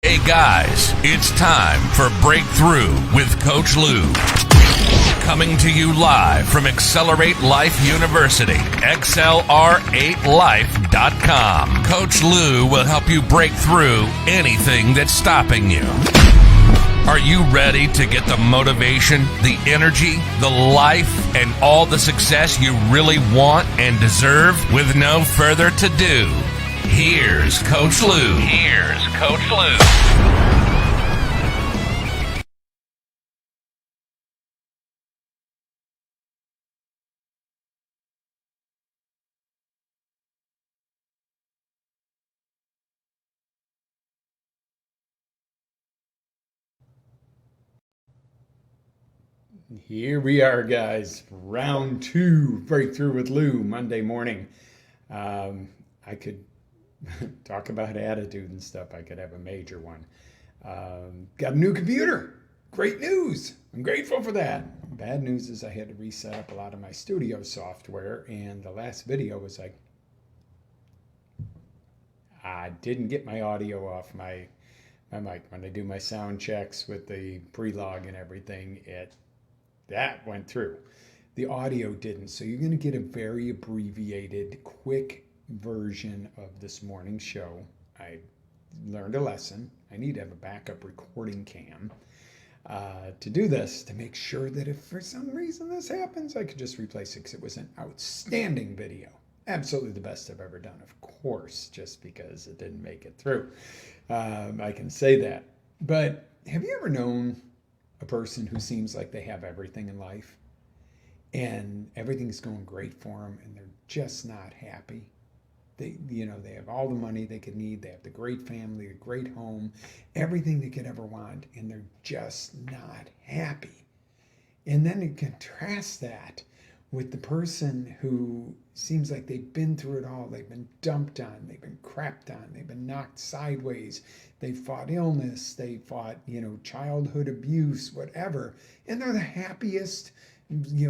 Hey guys, it's time for Breakthrough with Coach Lou. Coming to you live from Accelerate Life University, XLR8Life.com. Coach Lou will help you break through anything that's stopping you. Are you ready to get the motivation, the energy, the life, and all the success you really want and deserve? With no further ado, here's Coach Lou. Here we are, guys. Round 2, Breakthrough with Lou, Monday morning. I could talk about attitude and stuff. I could have a major one. Got a new computer. Great news. I'm grateful for that. Bad news is I had to reset up a lot of my studio software, and the last video was like, I didn't get my audio off my mic. When I do my sound checks with the pre-log and everything, that went through. The audio didn't. So you're going to get a very abbreviated, quick version of this morning's show. I learned a lesson. I need to have a backup recording cam to do this, to make sure that if for some reason this happens, I could just replace it, because it was an outstanding video. Absolutely the best I've ever done, of course, just because it didn't make it through. I can say that. But have you ever known a person who seems like they have everything in life and everything's going great for them and they're just not happy? They have all the money they could need. They have the great family, a great home, everything they could ever want, and they're just not happy. And then you contrast that with the person who seems like they've been through it all. They've been dumped on, they've been crapped on, they've been knocked sideways, they fought illness, they fought, childhood abuse, whatever. And they're the happiest,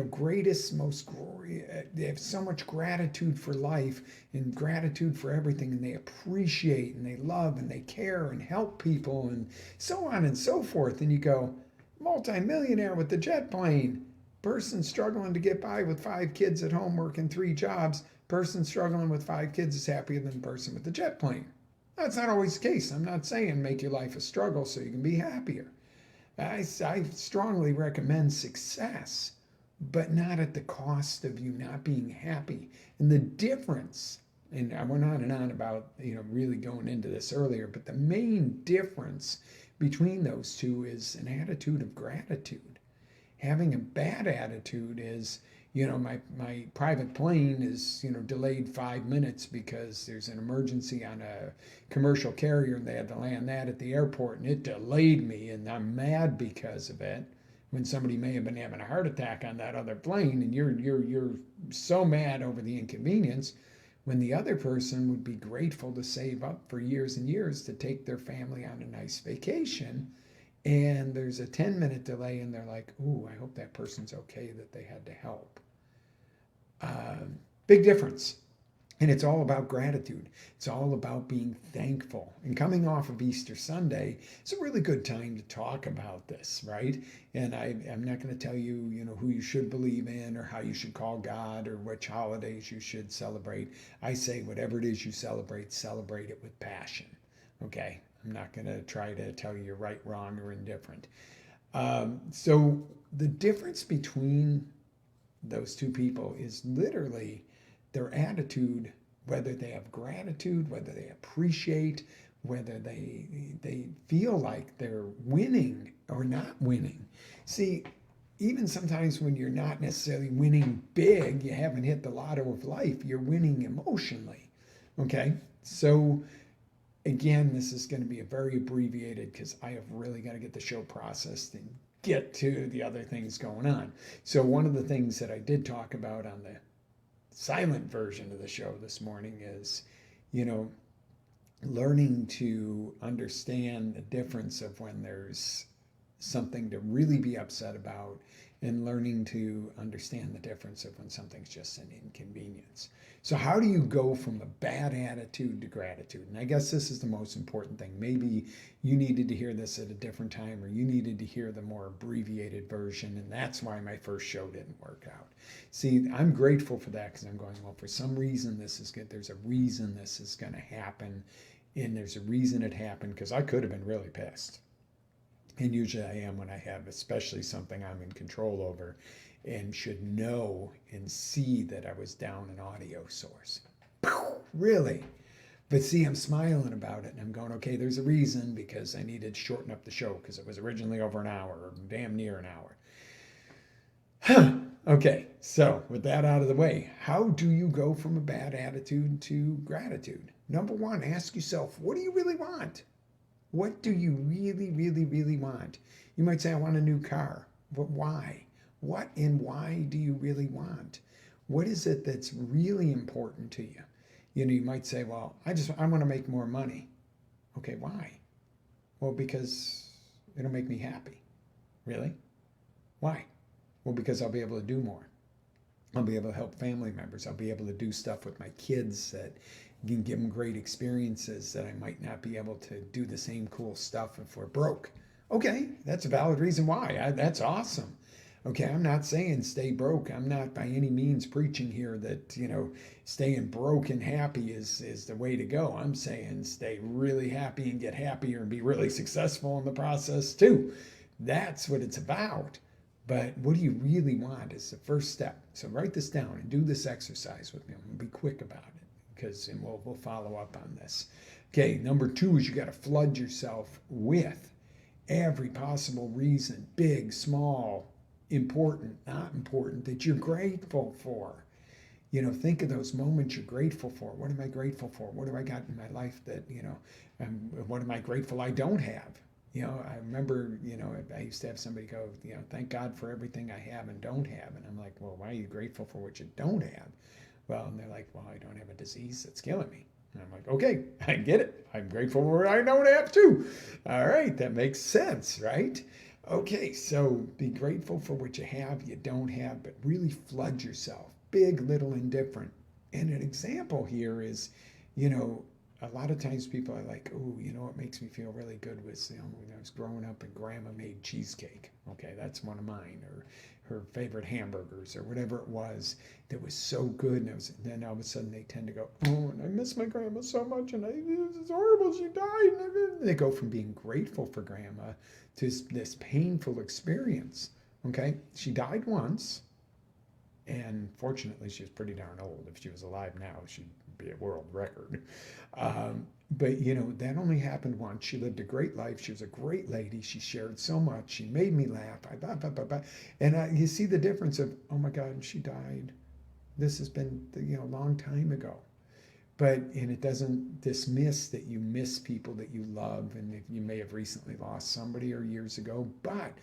greatest, most glorious. They have so much gratitude for life and gratitude for everything, and they appreciate and they love and they care and help people and so on and so forth. And you go, multimillionaire with the jet plane. Person struggling to get by with 5 kids at home working 3 jobs. Person struggling with 5 kids is happier than the person with the jet plane. That's not always the case. I'm not saying make your life a struggle so you can be happier. I strongly recommend success, but not at the cost of you not being happy. And the difference, and I went on and on about really going into this earlier, but the main difference between those two is an attitude of gratitude. Having a bad attitude is, my private plane is, delayed 5 minutes because there's an emergency on a commercial carrier and they had to land that at the airport and it delayed me and I'm mad because of it, when somebody may have been having a heart attack on that other plane, and you're so mad over the inconvenience, when the other person would be grateful to save up for years and years to take their family on a nice vacation. And there's a 10-minute delay and they're like, ooh, I hope that person's okay that they had to help. Big difference. And it's all about gratitude. It's all about being thankful. And coming off of Easter Sunday, it's a really good time to talk about this, right? And I'm not going to tell you, who you should believe in or how you should call God or which holidays you should celebrate. I say whatever it is you celebrate it with passion, okay? I'm not going to try to tell you you're right, wrong, or indifferent. So the difference between those two people is literally their attitude, whether they have gratitude, whether they appreciate, whether they feel like they're winning or not winning. See, even sometimes when you're not necessarily winning big, you haven't hit the lotto of life, you're winning emotionally, okay? So again, this is going to be a very abbreviated, because I have really got to get the show processed and get to the other things going on. So one of the things that I did talk about on the silent version of the show this morning is, learning to understand the difference of when there's something to really be upset about, and learning to understand the difference of when something's just an inconvenience. So how do you go from a bad attitude to gratitude? And I guess this is the most important thing. Maybe you needed to hear this at a different time, or you needed to hear the more abbreviated version, and that's why my first show didn't work out. See, I'm grateful for that, because I'm going, well, for some reason this is good. There's a reason this is going to happen, and there's a reason it happened, because I could have been really pissed. And usually I am when I have especially something I'm in control over and should know and see that I was down an audio source. Really? But see, I'm smiling about it, and I'm going, okay, there's a reason, because I needed to shorten up the show, because it was originally over an hour, or damn near an hour. Okay, so with that out of the way, how do you go from a bad attitude to gratitude? Number one, ask yourself, what do you really want? What do you really, really, really want? You might say, I want a new car. But why? What and why do you really want? What is it that's really important to you? You might say, well, I want to make more money. Okay, why? Well, because it'll make me happy. Really? Why? Well, because I'll be able to do more. I'll be able to help family members. I'll be able to do stuff with my kids that can give them great experiences that I might not be able to do the same cool stuff if we're broke. Okay, that's a valid reason why. That's awesome. Okay, I'm not saying stay broke. I'm not by any means preaching here that, staying broke and happy is the way to go. I'm saying stay really happy and get happier and be really successful in the process too. That's what it's about. But what do you really want is the first step. So write this down and do this exercise with me. I'm going to be quick about it, and we'll follow up on this. Okay, number two is you got to flood yourself with every possible reason, big, small, important, not important, that you're grateful for. Think of those moments you're grateful for. What am I grateful for? What do I got in my life that, what am I grateful I don't have? I remember, I used to have somebody go, thank God for everything I have and don't have. And I'm like, well, why are you grateful for what you don't have? Well, and they're like, well, I don't have a disease that's killing me. And I'm like, okay, I get it. I'm grateful for what I don't have too. All right, that makes sense, right? Okay, so be grateful for what you have, you don't have, but really flood yourself, big, little, indifferent. And an example here is, a lot of times people are like, oh, what makes me feel really good was, when I was growing up and grandma made cheesecake. Okay, that's one of mine. Or her favorite hamburgers or whatever it was that was so good. And then all of a sudden they tend to go, oh, and I miss my grandma so much. And it's horrible. She died. And they go from being grateful for grandma to this painful experience. Okay, she died once. And fortunately, she was pretty darn old. If she was alive now, she'd be a world record. But, that only happened once. She lived a great life. She was a great lady. She shared so much. She made me laugh. And you see the difference of, oh, my God, she died. This has been, a long time ago. And it doesn't dismiss that you miss people that you love and that you may have recently lost somebody or years ago. But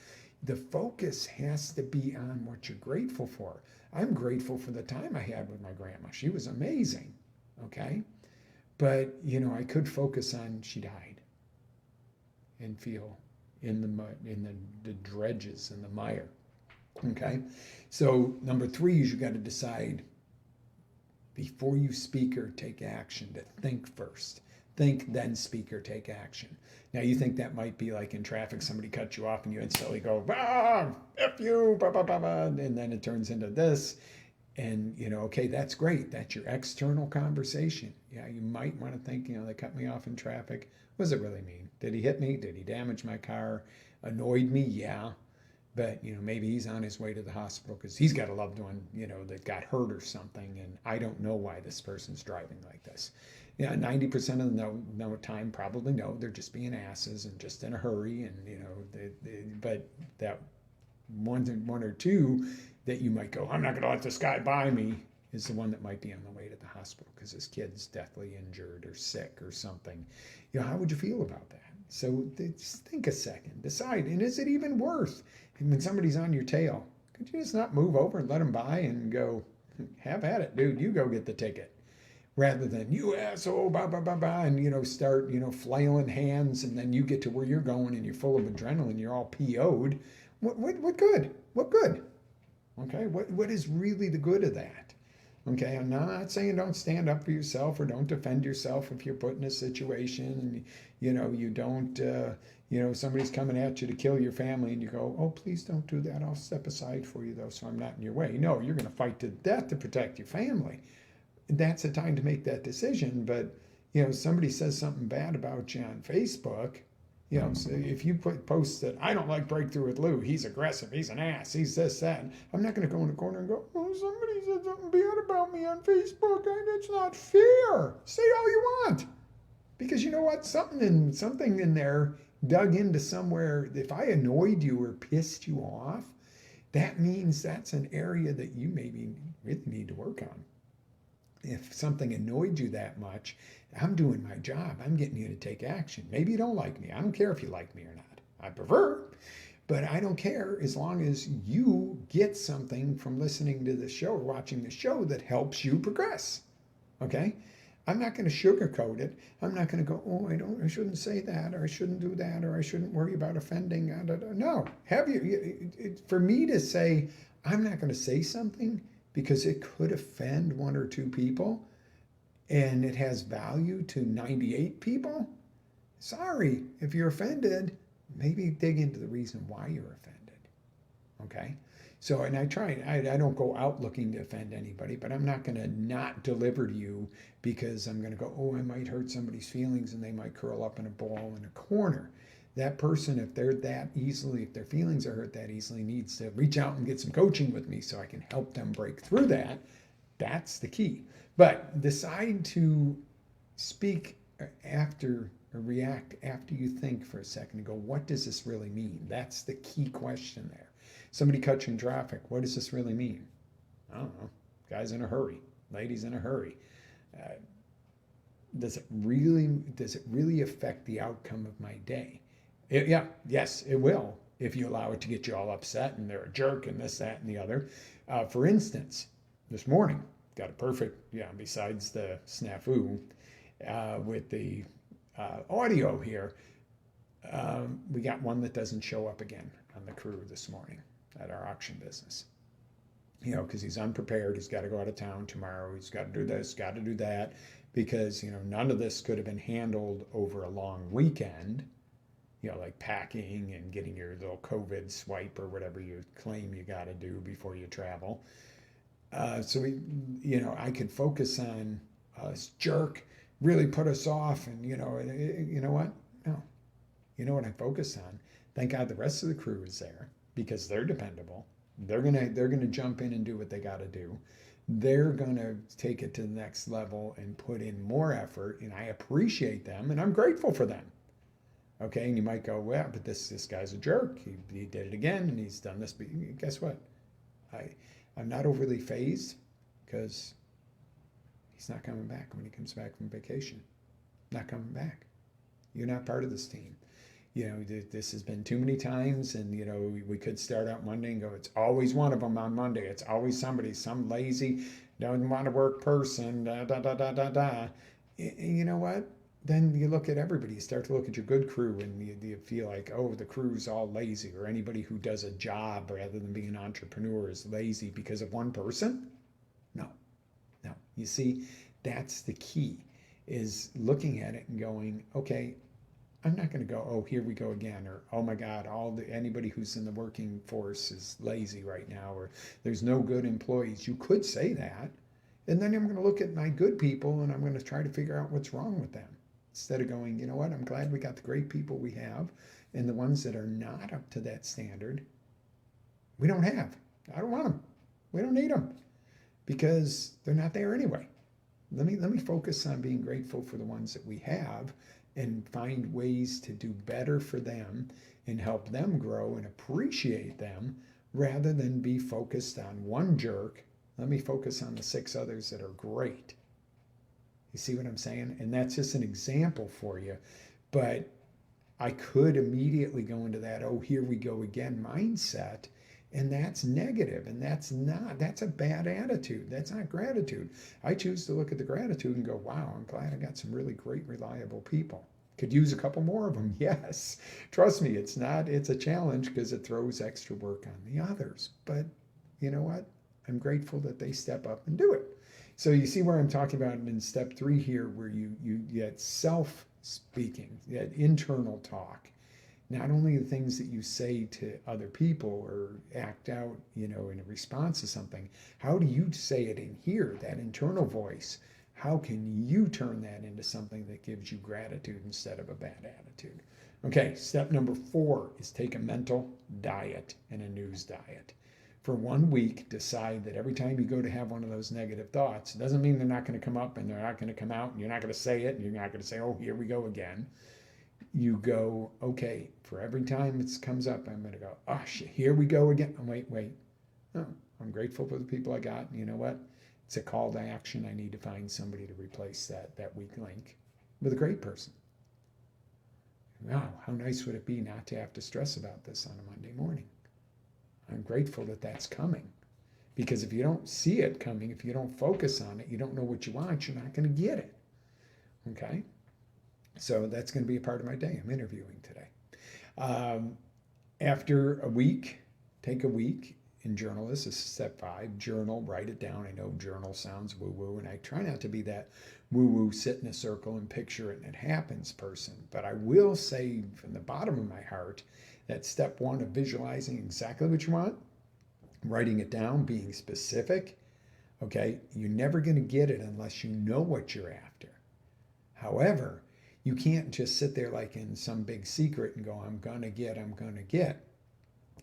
the focus has to be on what you're grateful for. I'm grateful for the time I had with my grandma. She was amazing, okay? But, I could focus on she died and feel in the mud, in the dredges and the mire, okay? So number three is you got to decide before you speak or take action to think first. Think, then speak or take action. Now, you think that might be like in traffic, somebody cuts you off and you instantly go, F you, blah, blah, blah, blah, and then it turns into this. And, okay, that's great. That's your external conversation. Yeah, you might want to think, they cut me off in traffic. What does it really mean? Did he hit me? Did he damage my car? Annoyed me? Yeah. But, maybe he's on his way to the hospital because he's got a loved one, that got hurt or something. And I don't know why this person's driving like this. 90% of the time, probably no, they're just being asses and just in a hurry. And, but that one or two that you might go, I'm not going to let this guy buy me, is the one that might be on the way to the hospital because his kid's deathly injured or sick or something. How would you feel about that? So just think a second, decide, and is it even worth? And when somebody's on your tail, could you just not move over and let them by and go, have at it, dude, you go get the ticket? rather than you asshole, blah, blah, blah, blah, and, start, flailing hands, and then you get to where you're going and you're full of adrenaline, you're all PO'd. What good? What good? Okay, what is really the good of that? Okay, I'm not saying don't stand up for yourself or don't defend yourself if you're put in a situation and you don't somebody's coming at you to kill your family and you go, oh, please don't do that. I'll step aside for you though, so I'm not in your way. No, you're going to fight to death to protect your family. That's the time to make that decision. But somebody says something bad about you on Facebook. So if you post that I don't like Breakthrough with Lou, he's aggressive, he's an ass, he's this, that. I'm not going to go in the corner and go, oh, somebody said something bad about me on Facebook. That's not fair. Say all you want. Because you know what? Something in there dug into somewhere. If I annoyed you or pissed you off, that means that's an area that you maybe really need to work on. If something annoyed you that much, I'm doing my job. I'm getting you to take action. Maybe you don't like me. I don't care if you like me or not. I prefer, but I don't care as long as you get something from listening to the show or watching the show that helps you progress. Okay? I'm not going to sugarcoat it. I'm not going to go, oh, I shouldn't say that, or I shouldn't do that, or I shouldn't worry about offending. No. For me to say, I'm not going to say something because it could offend one or two people and it has value to 98 people, sorry, if you're offended, maybe dig into the reason why you're offended. Okay? So, and I don't go out looking to offend anybody, but I'm not going to not deliver to you because I'm going to go, oh, I might hurt somebody's feelings and they might curl up in a ball in a corner. That person, if their feelings are hurt that easily, needs to reach out and get some coaching with me so I can help them break through that. That's the key. But decide to speak after or react after you think for a second and go, what does this really mean? That's the key question there. Somebody cuts you in traffic. What does this really mean? I don't know. Guy's in a hurry. Lady's in a hurry. Does it really affect the outcome of my day? Yes, it will if you allow it to get you all upset and they're a jerk and this, that, and the other. For instance, this morning, got a perfect, besides the snafu with the audio here, we got one that doesn't show up again on the crew this morning at our auction business. Because he's unprepared. He's got to go out of town tomorrow. He's got to do this, got to do that, because, none of this could have been handled over a long weekend. Like packing and getting your little COVID swipe or whatever you claim you got to do before you travel. So I could focus on this jerk, really put us off, and you know what? No, you know what I focus on? Thank God the rest of the crew is there because they're dependable. They're gonna jump in and do what they got to do. They're gonna take it to the next level and put in more effort, and I appreciate them and I'm grateful for them. Okay, and you might go, well, but this guy's a jerk. He did it again, and he's done this. But guess what? I'm not overly fazed because he's not coming back when he comes back from vacation. Not coming back. You're not part of this team. This has been too many times, and we could start out Monday and go, it's always one of them on Monday. It's always some lazy, doesn't want to work person. You know what? Then you look at everybody. You start to look at your good crew, and you feel like, oh, the crew's all lazy, or anybody who does a job rather than being an entrepreneur is lazy because of one person. No. You see, that's the key, is looking at it and going, okay, I'm not going to go, oh, here we go again, or oh my God, anybody who's in the working force is lazy right now, or there's no good employees. You could say that, and then I'm going to look at my good people and I'm going to try to figure out what's wrong with them. Instead of going, you know what, I'm glad we got the great people we have, and the ones that are not up to that standard, we don't have. I don't want them. We don't need them because they're not there anyway. Let me focus on being grateful for the ones that we have and find ways to do better for them and help them grow and appreciate them rather than be focused on one jerk. Let me focus on the 6 others that are great. You see what I'm saying? And that's just an example for you. But I could immediately go into that, oh, here we go again mindset And that's negative, and that's a bad attitude. That's not gratitude. I choose to look at the gratitude and go, wow, I'm glad I got some really great, reliable people. Could use a couple more of them, yes. Trust me, it's a challenge because it throws extra work on the others. But you know what? I'm grateful that they step up and do it. So you see where I'm talking about in step 3 here, where you get self-speaking, that internal talk. Not only the things that you say to other people or act out, in a response to something, how do you say it in here, that internal voice? How can you turn that into something that gives you gratitude instead of a bad attitude? Okay, step number 4 is take a mental diet and a news diet. For 1 week, decide that every time you go to have one of those negative thoughts, it doesn't mean they're not going to come up and they're not going to come out and you're not going to say it and you're not going to say, oh, here we go again. You go, okay, for every time it comes up, I'm going to go, oh, shit, here we go again. Oh, wait. No, I'm grateful for the people I got. And you know what? It's a call to action. I need to find somebody to replace that weak link with a great person. Wow, how nice would it be not to have to stress about this on a Monday morning? I'm grateful that that's coming. Because if you don't see it coming, if you don't focus on it, you don't know what you want, you're not going to get it. Okay? So that's going to be a part of my day. I'm interviewing today. After a week, take a week in journal. This is step 5. Journal, write it down. I know journal sounds woo-woo, and I try not to be that woo-woo, sit in a circle and picture it and it happens person. But I will say from the bottom of my heart that step 1 of visualizing exactly what you want, writing it down, being specific, okay, you're never going to get it unless you know what you're after. However, you can't just sit there like in some big secret and go, I'm going to get.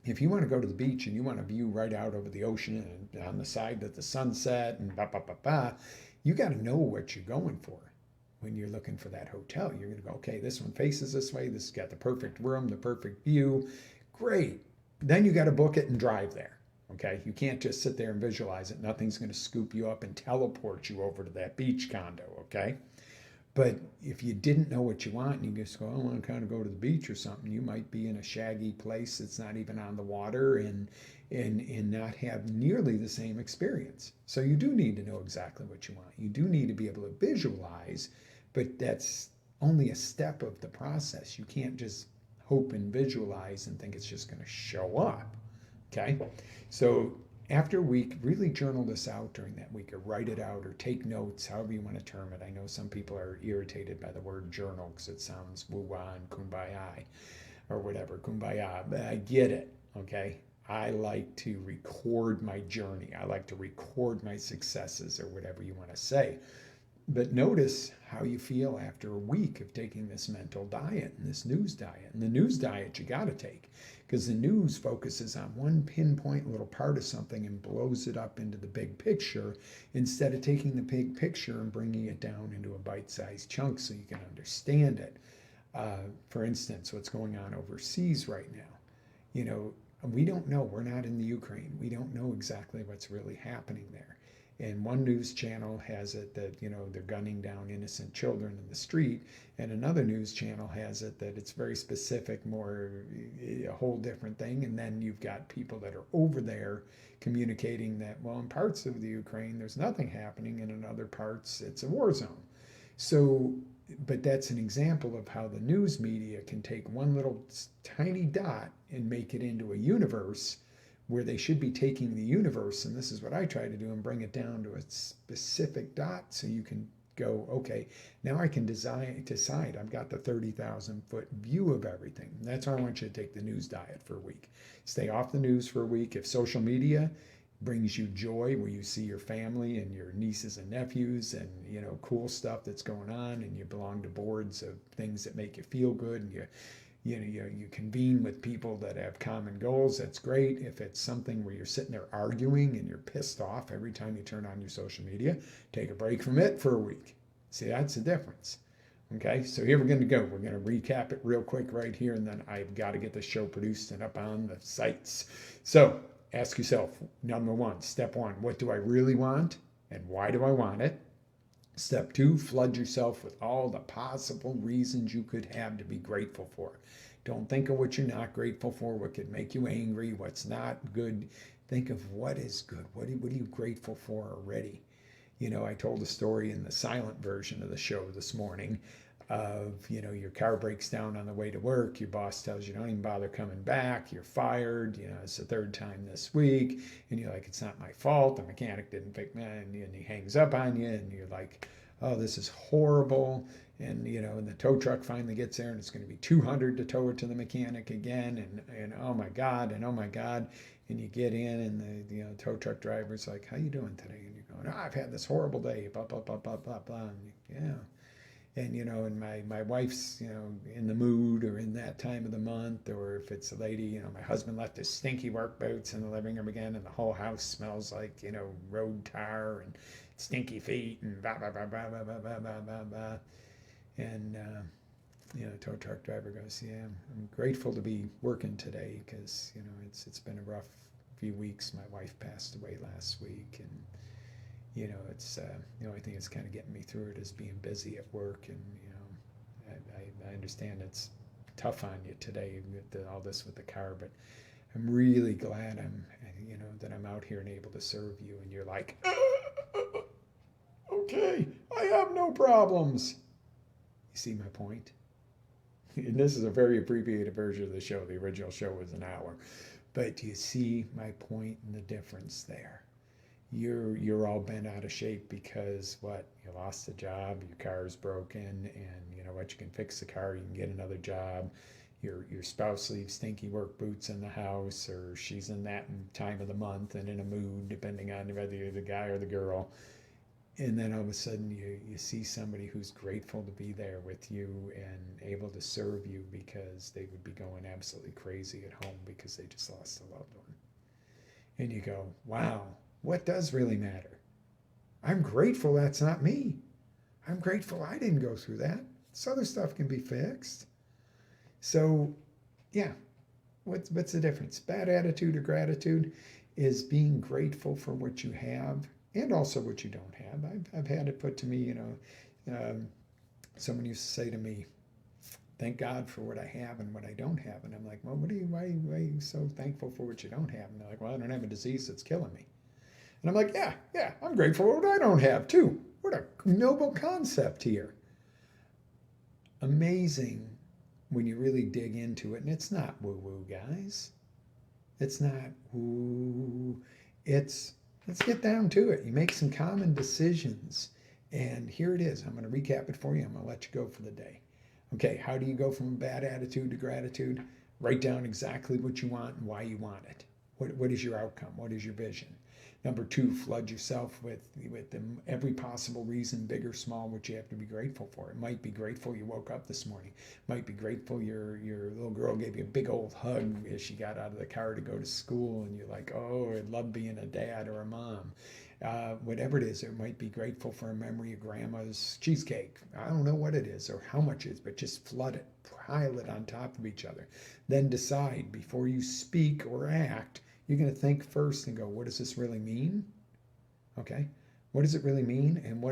If you want to go to the beach and you want to view right out over the ocean and on the side of the sunset and you got to know what you're going for. When you're looking for that hotel, you're going to go, okay, this one faces this way. This has got the perfect room, the perfect view. Great. Then you got to book it and drive there. Okay. You can't just sit there and visualize it. Nothing's going to scoop you up and teleport you over to that beach condo. Okay. But if you didn't know what you want and you just go, I want to kind of go to the beach or something, you might be in a shaggy place that's not even on the water and not have nearly the same experience. So you do need to know exactly what you want. You do need to be able to visualize, but that's only a step of the process. You can't just hope and visualize and think it's just going to show up. Okay? So after a week, really journal this out during that week or write it out or take notes, however you want to term it. I know some people are irritated by the word journal because it sounds woo-wah and kumbaya or whatever, kumbaya. But I get it, okay? I like to record my journey. I like to record my successes or whatever you want to say. But notice how you feel after a week of taking this mental diet and this news diet. And the news diet you got to take because the news focuses on one pinpoint little part of something and blows it up into the big picture instead of taking the big picture and bringing it down into a bite-sized chunk so you can understand it. For instance, what's going on overseas right now. We don't know. We're not in the Ukraine. We don't know exactly what's really happening there. And one news channel has it that, they're gunning down innocent children in the street. And another news channel has it that it's very specific, more a whole different thing. And then you've got people that are over there communicating that, well, in parts of the Ukraine, there's nothing happening. And in other parts, it's a war zone. So, but that's an example of how the news media can take one little tiny dot and make it into a universe where they should be taking the universe, and this is what I try to do, and bring it down to a specific dot so you can go, okay, now I can decide I've got the 30,000 foot view of everything. And that's why I want you to take the news diet for a week. Stay off the news for a week. If social media brings you joy where you see your family and your nieces and nephews and cool stuff that's going on and you belong to boards of things that make you feel good and you convene with people that have common goals, that's great. If it's something where you're sitting there arguing and you're pissed off every time you turn on your social media, take a break from it for a week. See, that's the difference. Okay, so here we're going to go. We're going to recap it real quick right here, and then I've got to get the show produced and up on the sites. So ask yourself, number 1, step 1, what do I really want and why do I want it? Step 2, flood yourself with all the possible reasons you could have to be grateful for. Don't think of what you're not grateful for, what could make you angry, what's not good. Think of what is good. What are you grateful for already? You know, I told a story in the silent version of the show this morning of, you know, your car breaks down on the way to work, your boss tells you don't even bother coming back, you're fired, you know, it's the third time this week, and you're like, it's not my fault, the mechanic didn't fix me, and he hangs up on you, and you're like, oh, this is horrible, and, you know, and the tow truck finally gets there, and it's going to be $200 to tow it to the mechanic again, and oh my God, and you get in, and the tow truck driver's like, how you doing today? And you're going, oh, I've had this horrible day, blah, blah, blah, blah, blah, blah, and yeah. And, you know, and my wife's, you know, in the mood or in that time of the month, or if it's a lady, you know, my husband left his stinky work boots in the living room again, and the whole house smells like, you know, road tar and stinky feet and blah, blah, blah, blah, blah, blah, blah, blah, blah, blah. And, you know, the tow truck driver goes, yeah, I'm grateful to be working today because, you know, it's been a rough few weeks. My wife passed away last week, and you know, it's the only thing that's kind of getting me through it is being busy at work, and you know, I understand it's tough on you today with all this with the car, but I'm really glad that I'm out here and able to serve you. And you're like, okay, I have no problems. You see my point? And this is a very abbreviated version of the show. The original show was an hour, but do you see my point and the difference there? You're all bent out of shape because what? You lost a job, your car's broken, and you know what? You can fix the car, you can get another job. Your spouse leaves stinky work boots in the house, or she's in that time of the month and in a mood, depending on whether you're the guy or the girl. And then all of a sudden you see somebody who's grateful to be there with you and able to serve you because they would be going absolutely crazy at home because they just lost a loved one. And you go, wow, what does really matter? I'm grateful that's not me. I'm grateful I didn't go through that. This other stuff can be fixed. So, yeah, what's the difference? Bad attitude or gratitude is being grateful for what you have and also what you don't have. I've had it put to me, you know, someone used to say to me, thank God for what I have and what I don't have. And I'm like, well, why are you so thankful for what you don't have? And they're like, well, I don't have a disease that's killing me. And I'm like, yeah, I'm grateful for what I don't have too. What a noble concept here. Amazing when you really dig into it. And it's not woo-woo, guys. It's not woo. Let's get down to it. You make some common decisions. And here it is. I'm going to recap it for you. I'm going to let you go for the day. Okay, how do you go from a bad attitude to gratitude? Write down exactly what you want and why you want it. What is your outcome? What is your vision? Number 2, flood yourself with every possible reason, big or small, which you have to be grateful for. It might be grateful you woke up this morning. It might be grateful your little girl gave you a big old hug as she got out of the car to go to school, and you're like, oh, I love being a dad or a mom. Whatever it is, it might be grateful for a memory of grandma's cheesecake. I don't know what it is or how much it is, but just flood it, pile it on top of each other. Then decide before you speak or act. You're going to think first and go, what does this really mean? Okay. What does it really mean? And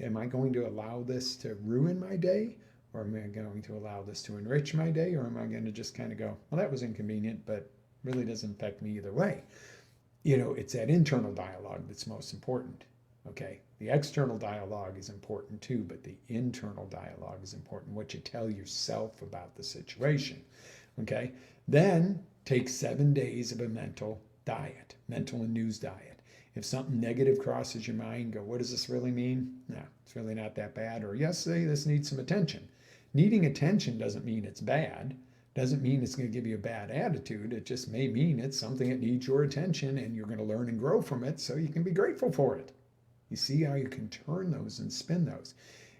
am I going to allow this to ruin my day? Or am I going to allow this to enrich my day? Or am I going to just kind of go, well, that was inconvenient, but really doesn't affect me either way? You know, it's that internal dialogue that's most important. Okay. The external dialogue is important too, but the internal dialogue is important. What you tell yourself about the situation. Okay. Then take 7 days of a mental and news diet. If something negative crosses your mind, go, what does this really mean? No, it's really not that bad. Or yes, this needs some attention. Needing attention doesn't mean it's bad. Doesn't mean it's going to give you a bad attitude. It just may mean it's something that needs your attention and you're going to learn and grow from it so you can be grateful for it. You see how you can turn those and spin those.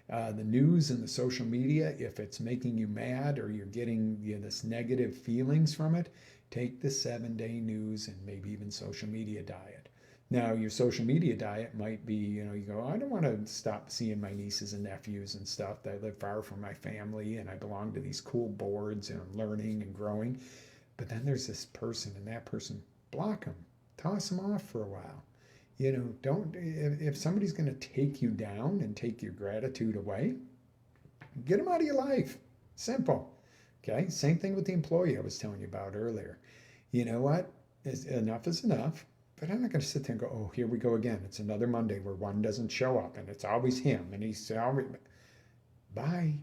The news and the social media, if it's making you mad or you're getting this negative feelings from it, take the 7-day news and maybe even social media diet. Now, your social media diet might be, you go, I don't want to stop seeing my nieces and nephews and stuff. I live far from my family and I belong to these cool boards and I'm learning and growing. But then there's this person and that person, block them, toss them off for a while. Don't, if somebody's going to take you down and take your gratitude away, get them out of your life. Simple. Okay. Same thing with the employee I was telling you about earlier. You know what? Enough is enough. But I'm not going to sit there and go, oh, here we go again. It's another Monday where one doesn't show up and it's always him and he's always, bye.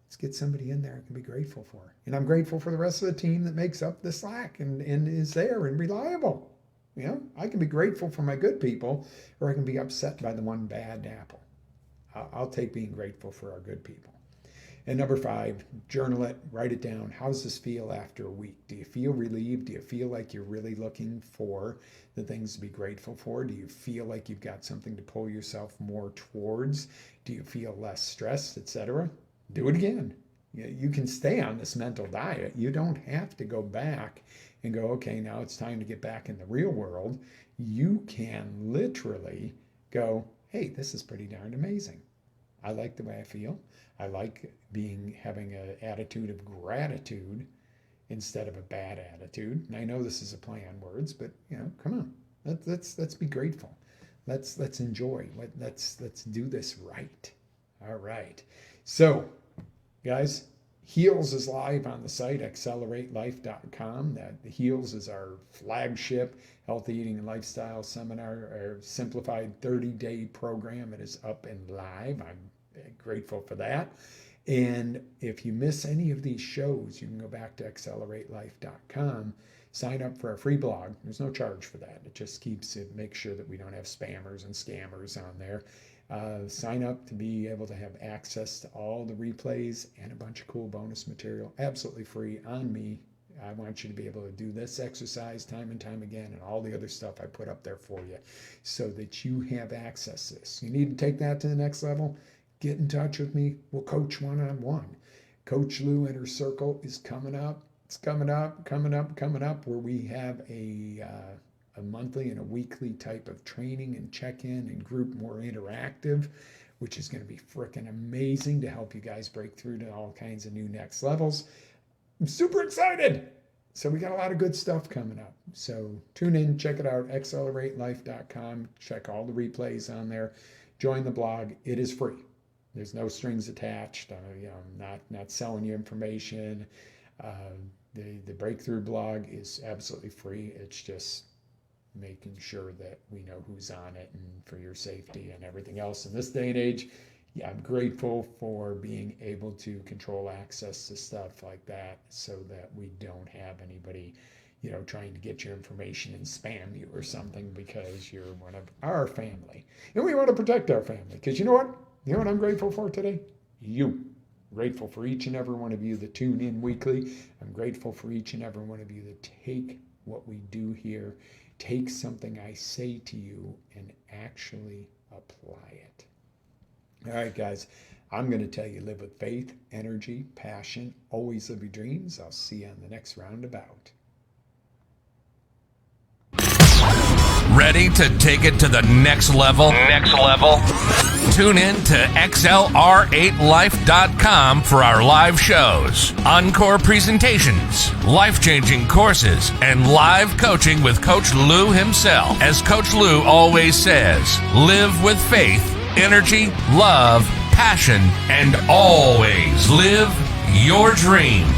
Let's get somebody in there I can be grateful for. And I'm grateful for the rest of the team that makes up the slack and is there and reliable. I can be grateful for my good people, or I can be upset by the one bad apple. I'll take being grateful for our good people. And number 5, journal it, write it down. How does this feel after a week? Do you feel relieved? Do you feel like you're really looking for the things to be grateful for? Do you feel like you've got something to pull yourself more towards? Do you feel less stressed, etc.? Do it again. You can stay on this mental diet. You don't have to go back and go, okay, now it's time to get back in the real world. You can literally go, hey, this is pretty darn amazing. I like the way I feel. I like having an attitude of gratitude instead of a bad attitude. And I know this is a play on words, but come on, let's be grateful. Let's enjoy. Let's do this right. All right. So, guys, Heals is live on the site, accelerate-life.com. The Heals is our flagship healthy eating and lifestyle seminar, our simplified 30-day program. It is up and live. I'm grateful for that. And if you miss any of these shows, you can go back to accelerate-life.com, sign up for our free blog. There's no charge for that. It just makes sure that we don't have spammers and scammers on there. Sign up to be able to have access to all the replays and a bunch of cool bonus material, absolutely free on me. I want you to be able to do this exercise time and time again and all the other stuff I put up there for you so that you have access to this. You need to take that to the next level? Get in touch with me. We'll coach one-on-one. Coach Lou Inner Circle is coming up. It's coming up, where we have a monthly and a weekly type of training and check-in and group, more interactive, which is going to be freaking amazing to help you guys break through to all kinds of new next levels. I'm super excited. So we got a lot of good stuff coming up. So tune in, check it out, accelerate-life.com. Check all the replays on there. Join the blog. It is free. There's no strings attached. I'm not selling you information. The Breakthrough blog is absolutely free. It's just making sure that we know who's on it and for your safety and everything else. In this day and age, I'm grateful for being able to control access to stuff like that so that we don't have anybody, trying to get your information and spam you or something because you're one of our family. And we want to protect our family because you know what? You know what I'm grateful for today? You. I'm grateful for each and every one of you that tune in weekly. I'm grateful for each and every one of you that take what we do here, take something I say to you and actually apply it. All right, guys, I'm going to tell you, live with faith, energy, passion, always live your dreams. I'll see you on the next roundabout. Ready to take it to the next level? Tune in to XLR8Life.com for our live shows, encore presentations, life-changing courses, and live coaching with Coach Lou himself. As Coach Lou always says, live with faith, energy, love, passion, and always live your dreams.